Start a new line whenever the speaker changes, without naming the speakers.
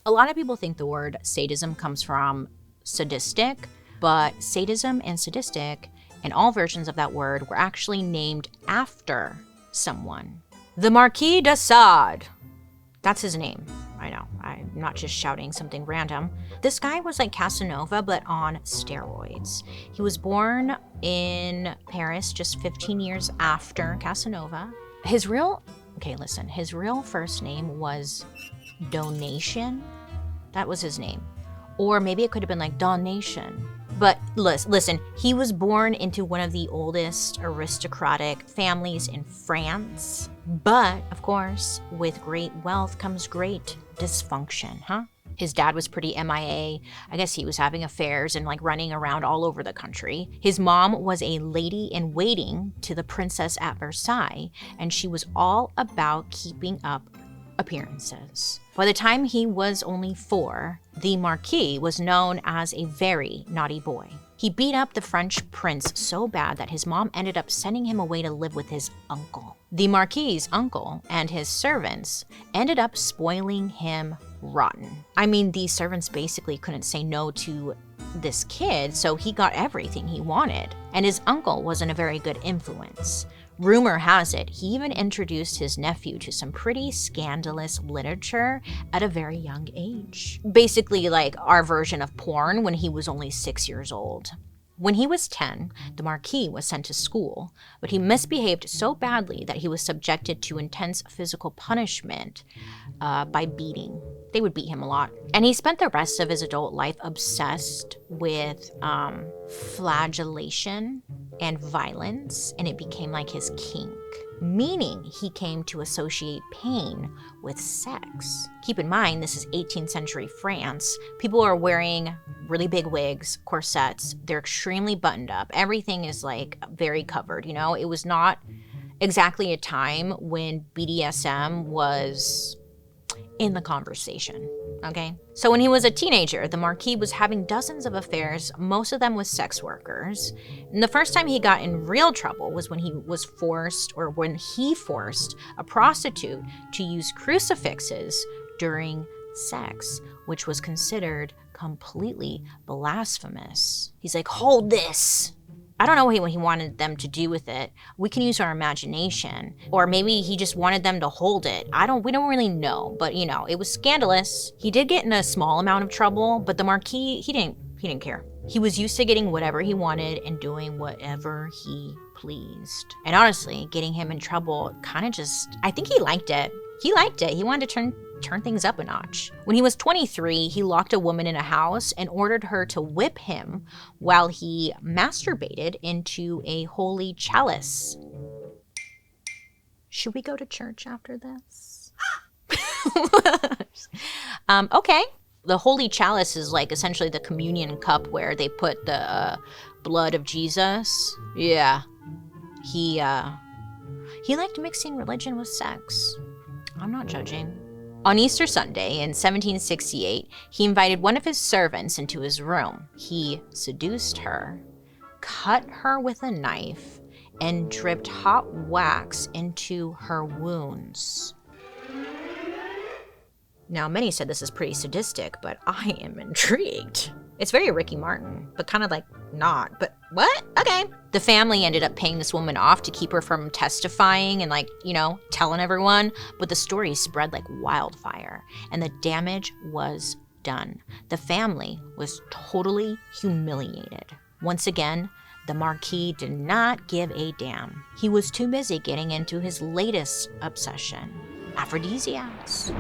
A lot of people think the word sadism comes from sadistic, but sadism and sadistic, and all versions of that word, were actually named after someone. The Marquis de Sade. That's his name. I know, I'm not just shouting something random. This guy was like Casanova, but on steroids. He was born in Paris just 15 years after Casanova. His real first name was Donation. That was his name. Or maybe it could have been like Donation. But listen, he was born into one of the oldest aristocratic families in France. But, of course, with great wealth comes great dysfunction, huh? His dad was pretty MIA. I guess he was having affairs and like running around all over the country. His mom was a lady-in-waiting to the princess at Versailles, and she was all about keeping up appearances. By the time he was only 4, the Marquis was known as a very naughty boy. He beat up the French prince so bad that his mom ended up sending him away to live with his uncle. The Marquis's uncle and his servants ended up spoiling him rotten. I mean, these servants basically couldn't say no to this kid, so he got everything he wanted. And his uncle wasn't a very good influence. Rumor has it, he even introduced his nephew to some pretty scandalous literature at a very young age. Basically like our version of porn when he was only 6 years old. When he was 10, the Marquis was sent to school, but he misbehaved so badly that he was subjected to intense physical punishment by beating. They would beat him a lot. And he spent the rest of his adult life obsessed with flagellation and violence, and it became like his kink, meaning he came to associate pain with sex. Keep in mind, this is 18th century France. People are wearing really big wigs, corsets, they're extremely buttoned up. Everything is like very covered, you know? It was not exactly a time when BDSM was in the conversation, okay? So when he was a teenager, the Marquis was having dozens of affairs, most of them with sex workers. And the first time he got in real trouble was when he forced a prostitute to use crucifixes during sex, which was considered completely blasphemous. He's like, hold this. I don't know what he wanted them to do with it. We can use our imagination. Or maybe he just wanted them to hold it. We don't really know, but you know, it was scandalous. He did get in a small amount of trouble, but the Marquis, he didn't care. He was used to getting whatever he wanted and doing whatever he pleased. And honestly, getting him in trouble I think he liked it. He liked it. He wanted to turn things up a notch. When he was 23, he locked a woman in a house and ordered her to whip him while he masturbated into a holy chalice. Should we go to church after this? Okay. The holy chalice is like essentially the communion cup where they put the blood of Jesus. Yeah. He liked mixing religion with sex. I'm not judging. On Easter Sunday in 1768, he invited one of his servants into his room. He seduced her, cut her with a knife, and dripped hot wax into her wounds. Now, many said this is pretty sadistic, but I am intrigued. It's very Ricky Martin, but kind of like not, but what? Okay. The family ended up paying this woman off to keep her from testifying and like, you know, telling everyone, but the story spread like wildfire and the damage was done. The family was totally humiliated. Once again, the Marquis did not give a damn. He was too busy getting into his latest obsession, aphrodisiacs.